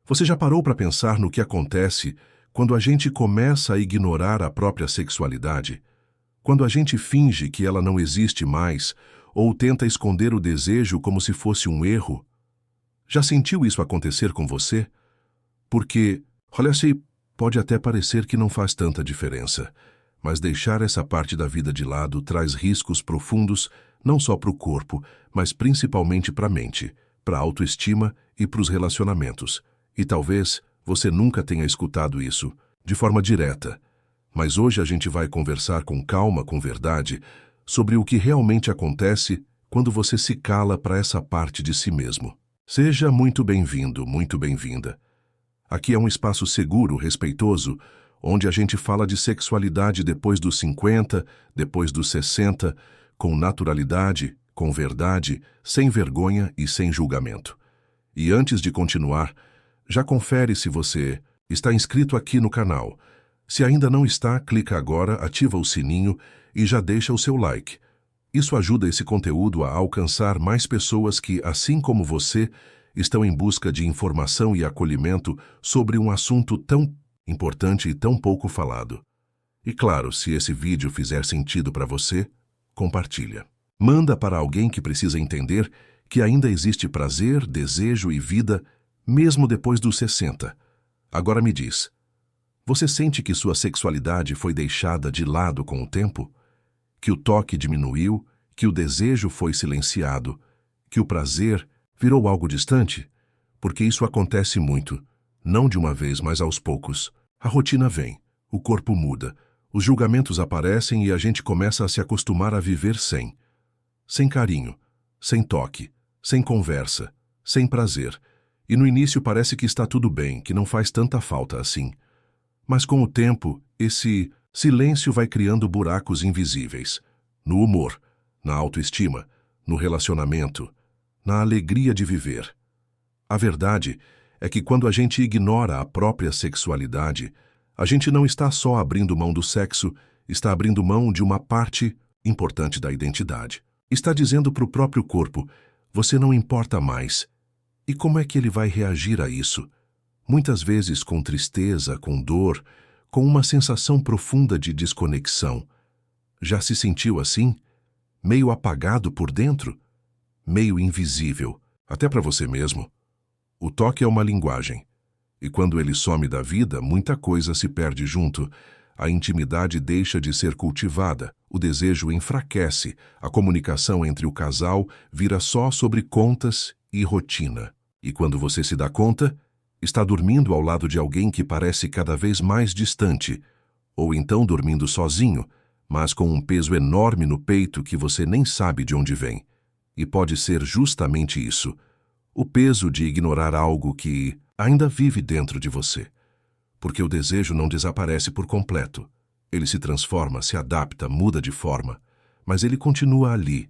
Você já parou para pensar no que acontece quando a gente começa a ignorar a própria sexualidade? Quando a gente finge que ela não existe mais ou tenta esconder o desejo como se fosse um erro? Já sentiu isso acontecer com você? Porque, olha-se, pode até parecer que não faz tanta diferença, mas deixar essa parte da vida de lado traz riscos profundos não só para o corpo, mas principalmente para a mente, para a autoestima e para os relacionamentos. E talvez você nunca tenha escutado isso de forma direta, mas hoje a gente vai conversar com calma, com verdade, sobre o que realmente acontece quando você se cala para essa parte de si mesmo. Seja muito bem-vindo, muito bem-vinda. Aqui é um espaço seguro, respeitoso, onde a gente fala de sexualidade depois dos 50, depois dos 60, com naturalidade, com verdade, sem vergonha e sem julgamento. E antes de continuar, já confere se você está inscrito aqui no canal. Se ainda não está, clica agora, ativa o sininho e já deixa o seu like. Isso ajuda esse conteúdo a alcançar mais pessoas que, assim como você, estão em busca de informação e acolhimento sobre um assunto tão importante e tão pouco falado. E claro, se esse vídeo fizer sentido para você, compartilha. Manda para alguém que precisa entender que ainda existe prazer, desejo e vida mesmo depois dos 60. Agora me diz, você sente que sua sexualidade foi deixada de lado com o tempo? Que o toque diminuiu, que o desejo foi silenciado, que o prazer virou algo distante? Porque isso acontece muito, não de uma vez, mas aos poucos. A rotina vem, o corpo muda, os julgamentos aparecem e a gente começa a se acostumar a viver sem carinho, sem toque, sem conversa, sem prazer. E no início parece que está tudo bem, que não faz tanta falta assim. Mas com o tempo, esse silêncio vai criando buracos invisíveis. No humor, na autoestima, no relacionamento, na alegria de viver. A verdade é que quando a gente ignora a própria sexualidade, a gente não está só abrindo mão do sexo, está abrindo mão de uma parte importante da identidade. Está dizendo para o próprio corpo, você não importa mais. E como é que ele vai reagir a isso? Muitas vezes com tristeza, com dor, com uma sensação profunda de desconexão. Já se sentiu assim? Meio apagado por dentro? Meio invisível, até para você mesmo? O toque é uma linguagem. E quando ele some da vida, muita coisa se perde junto. A intimidade deixa de ser cultivada, o desejo enfraquece, a comunicação entre o casal vira só sobre contas e rotina. E quando você se dá conta, está dormindo ao lado de alguém que parece cada vez mais distante, ou então dormindo sozinho, mas com um peso enorme no peito que você nem sabe de onde vem. E pode ser justamente isso, o peso de ignorar algo que ainda vive dentro de você. Porque o desejo não desaparece por completo. Ele se transforma, se adapta, muda de forma, mas ele continua ali,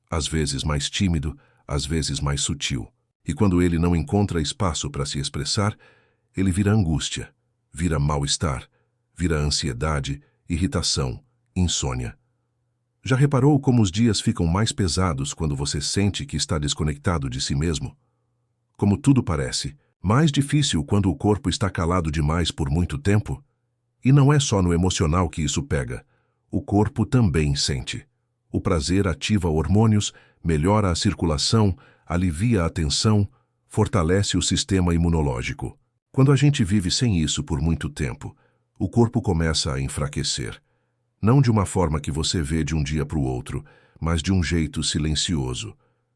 às vezes mais tímido, às vezes mais sutil. E quando ele não encontra espaço para se expressar, ele vira angústia, vira mal-estar, vira ansiedade, irritação, insônia. Já reparou como os dias ficam mais pesados quando você sente que está desconectado de si mesmo? Como tudo parece mais difícil quando o corpo está calado demais por muito tempo? E não é só no emocional que isso pega. O corpo também sente. O prazer ativa hormônios, melhora a circulação, alivia a tensão, fortalece o sistema imunológico. Quando a gente vive sem isso por muito tempo, o corpo começa a enfraquecer. Não de uma forma que você vê de um dia para o outro, mas de um jeito silencioso,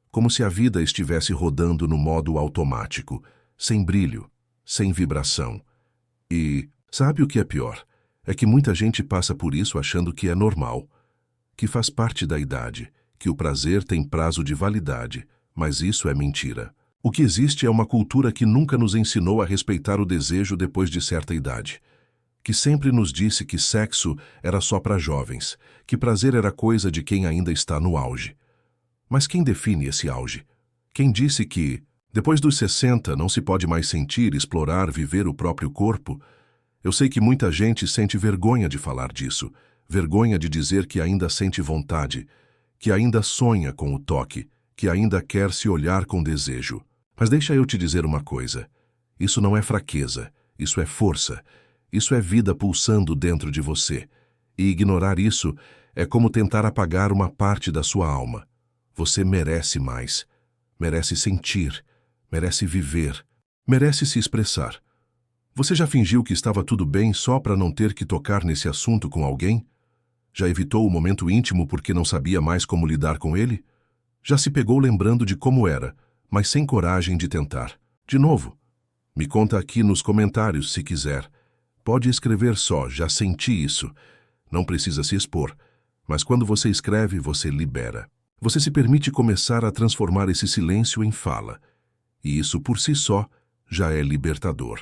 como se a vida estivesse rodando no modo automático, sem brilho, sem vibração. E sabe o que é pior? É que muita gente passa por isso achando que é normal, que faz parte da idade, que o prazer tem prazo de validade, mas isso é mentira. O que existe é uma cultura que nunca nos ensinou a respeitar o desejo depois de certa idade, que sempre nos disse que sexo era só para jovens, que prazer era coisa de quem ainda está no auge. Mas quem define esse auge? Quem disse que, depois dos 60, não se pode mais sentir, explorar, viver o próprio corpo? Eu sei que muita gente sente vergonha de falar disso, vergonha de dizer que ainda sente vontade, que ainda sonha com o toque, que ainda quer se olhar com desejo. Mas deixa eu te dizer uma coisa. Isso não é fraqueza, isso é força, isso é vida pulsando dentro de você. E ignorar isso é como tentar apagar uma parte da sua alma. Você merece mais, merece sentir, merece viver, merece se expressar. Você já fingiu que estava tudo bem só para não ter que tocar nesse assunto com alguém? Já evitou o momento íntimo porque não sabia mais como lidar com ele? Já se pegou lembrando de como era, mas sem coragem de tentar? De novo, me conta aqui nos comentários se quiser. Pode escrever só, já senti isso. Não precisa se expor, mas quando você escreve, você libera. Você se permite começar a transformar esse silêncio em fala. E isso por si só já é libertador.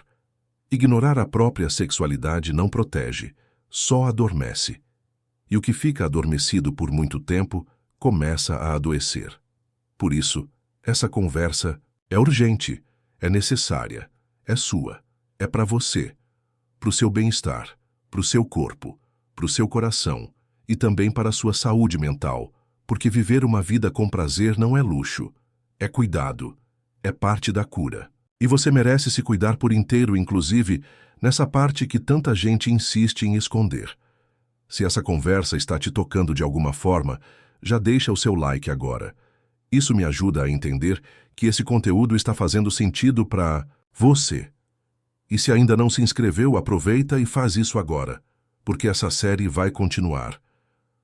Ignorar a própria sexualidade não protege, só adormece. E o que fica adormecido por muito tempo começa a adoecer. Por isso, essa conversa é urgente, é necessária, é sua, é para você, para o seu bem-estar, para o seu corpo, para o seu coração e também para a sua saúde mental, porque viver uma vida com prazer não é luxo, é cuidado, é parte da cura. E você merece se cuidar por inteiro, inclusive nessa parte que tanta gente insiste em esconder. Se essa conversa está te tocando de alguma forma, já deixa o seu like agora. Isso me ajuda a entender que esse conteúdo está fazendo sentido para você. E se ainda não se inscreveu, aproveita e faz isso agora, porque essa série vai continuar.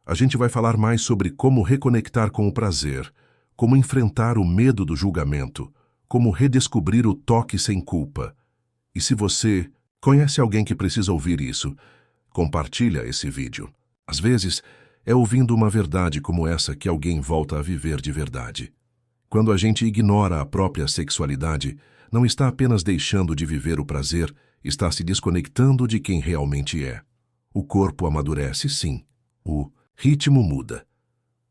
A gente vai falar mais sobre como reconectar com o prazer, como enfrentar o medo do julgamento, como redescobrir o toque sem culpa. E se você conhece alguém que precisa ouvir isso, compartilha esse vídeo. Às vezes, é ouvindo uma verdade como essa que alguém volta a viver de verdade. Quando a gente ignora a própria sexualidade, não está apenas deixando de viver o prazer, está se desconectando de quem realmente é. O corpo amadurece, sim. O ritmo muda.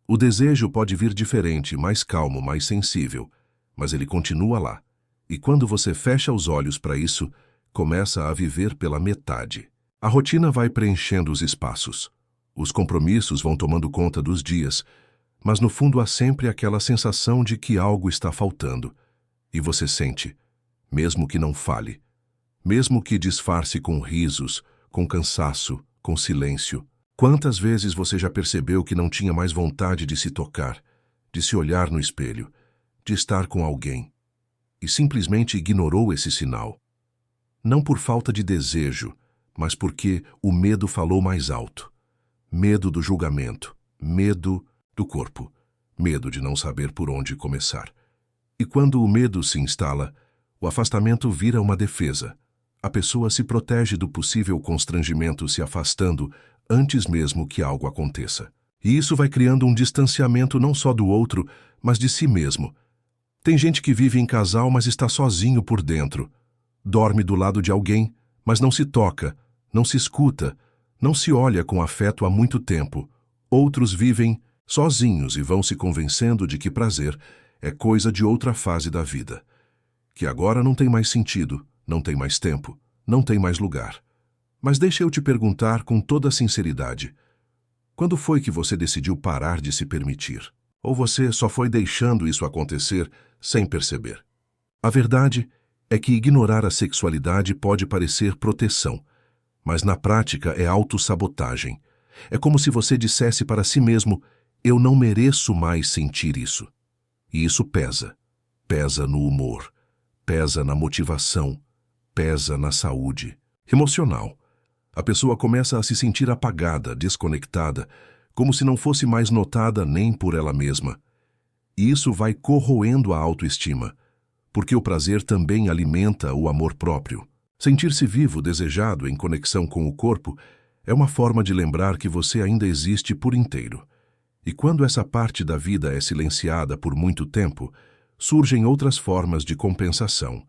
O desejo pode vir diferente, mais calmo, mais sensível, mas ele continua lá. E quando você fecha os olhos para isso, começa a viver pela metade. A rotina vai preenchendo os espaços. Os compromissos vão tomando conta dos dias, mas no fundo há sempre aquela sensação de que algo está faltando. E você sente, mesmo que não fale, mesmo que disfarce com risos, com cansaço, com silêncio. Quantas vezes você já percebeu que não tinha mais vontade de se tocar, de se olhar no espelho, de estar com alguém, e simplesmente ignorou esse sinal? Não por falta de desejo, mas porque o medo falou mais alto. Medo do julgamento, medo do corpo, medo de não saber por onde começar. E quando o medo se instala, o afastamento vira uma defesa. A pessoa se protege do possível constrangimento se afastando antes mesmo que algo aconteça. E isso vai criando um distanciamento não só do outro, mas de si mesmo. Tem gente que vive em casal, mas está sozinho por dentro. Dorme do lado de alguém, mas não se toca, não se escuta, não se olha com afeto há muito tempo. Outros vivem sozinhos e vão se convencendo de que prazer é coisa de outra fase da vida, que agora não tem mais sentido, não tem mais tempo, não tem mais lugar. Mas deixa eu te perguntar com toda sinceridade, quando foi que você decidiu parar de se permitir? Ou você só foi deixando isso acontecer sem perceber? A verdade é que ignorar a sexualidade pode parecer proteção, mas na prática é autossabotagem. É como se você dissesse para si mesmo, eu não mereço mais sentir isso. E isso pesa. Pesa no humor, pesa na motivação, pesa na saúde emocional. A pessoa começa a se sentir apagada, desconectada, como se não fosse mais notada nem por ela mesma. E isso vai corroendo a autoestima, porque o prazer também alimenta o amor próprio. Sentir-se vivo, desejado, em conexão com o corpo, é uma forma de lembrar que você ainda existe por inteiro. E quando essa parte da vida é silenciada por muito tempo, surgem outras formas de compensação.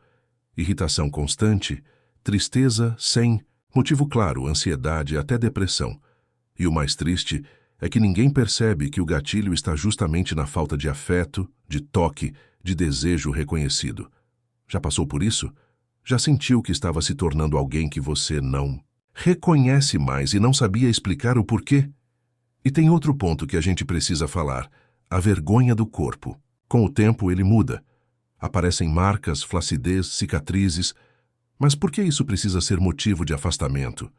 Irritação constante, tristeza sem motivo claro, ansiedade, até depressão. E o mais triste é que ninguém percebe que o gatilho está justamente na falta de afeto, de toque, de desejo reconhecido. Já passou por isso? Já sentiu que estava se tornando alguém que você não reconhece mais e não sabia explicar o porquê? E tem outro ponto que a gente precisa falar, a vergonha do corpo. Com o tempo ele muda. Aparecem marcas, flacidez, cicatrizes, Mas por que isso precisa ser motivo de afastamento?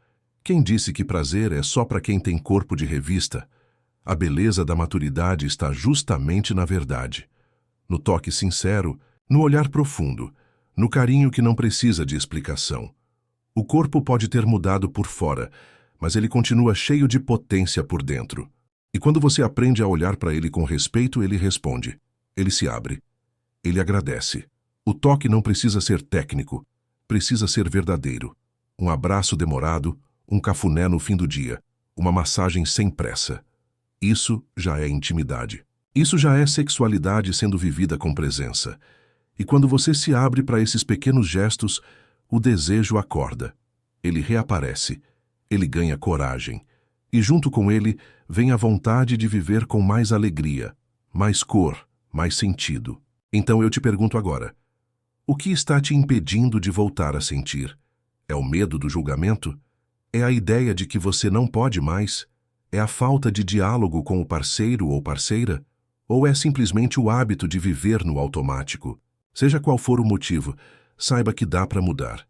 Quem disse que prazer é só para quem tem corpo de revista? A beleza da maturidade está justamente na verdade, no toque sincero, no olhar profundo, no carinho que não precisa de explicação. O corpo pode ter mudado por fora, mas ele continua cheio de potência por dentro. E quando você aprende a olhar para ele com respeito, ele responde. Ele se abre. Ele agradece. O toque não precisa ser técnico, precisa ser verdadeiro. Um abraço demorado, um cafuné no fim do dia, uma massagem sem pressa. Isso já é intimidade. Isso já é sexualidade sendo vivida com presença. E quando você se abre para esses pequenos gestos, o desejo acorda. Ele reaparece. Ele ganha coragem. E junto com ele vem a vontade de viver com mais alegria, mais cor, mais sentido. Então eu te pergunto agora, o que está te impedindo de voltar a sentir? É o medo do julgamento? É a ideia de que você não pode mais? É a falta de diálogo com o parceiro ou parceira? Ou é simplesmente o hábito de viver no automático? Seja qual for o motivo, saiba que dá para mudar.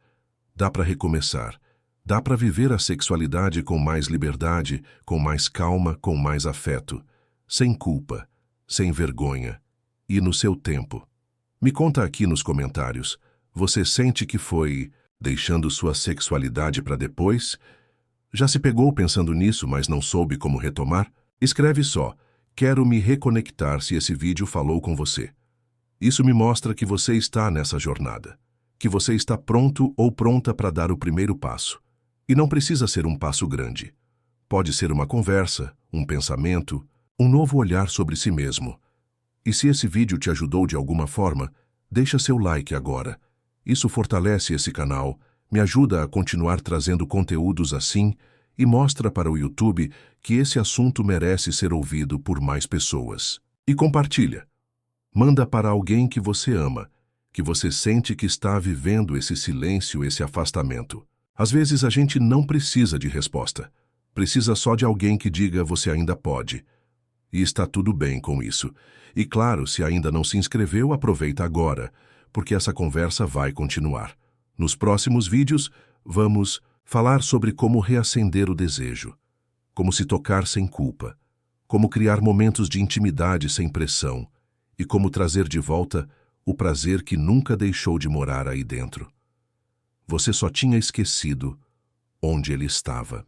Dá para recomeçar. Dá para viver a sexualidade com mais liberdade, com mais calma, com mais afeto. Sem culpa, sem vergonha. E no seu tempo. Me conta aqui nos comentários. Você sente que foi deixando sua sexualidade para depois? Já se pegou pensando nisso, mas não soube como retomar? Escreve só, quero me reconectar se esse vídeo falou com você. Isso me mostra que você está nessa jornada, que você está pronto ou pronta para dar o primeiro passo. E não precisa ser um passo grande. Pode ser uma conversa, um pensamento, um novo olhar sobre si mesmo. E se esse vídeo te ajudou de alguma forma, deixa seu like agora. Isso fortalece esse canal, me ajuda a continuar trazendo conteúdos assim e mostra para o YouTube que esse assunto merece ser ouvido por mais pessoas. E compartilha. Manda para alguém que você ama, que você sente que está vivendo esse silêncio, esse afastamento. Às vezes a gente não precisa de resposta. Precisa só de alguém que diga você ainda pode. E está tudo bem com isso. E claro, se ainda não se inscreveu, aproveita agora, porque essa conversa vai continuar. Nos próximos vídeos, vamos falar sobre como reacender o desejo, como se tocar sem culpa, como criar momentos de intimidade sem pressão e como trazer de volta o prazer que nunca deixou de morar aí dentro. Você só tinha esquecido onde ele estava.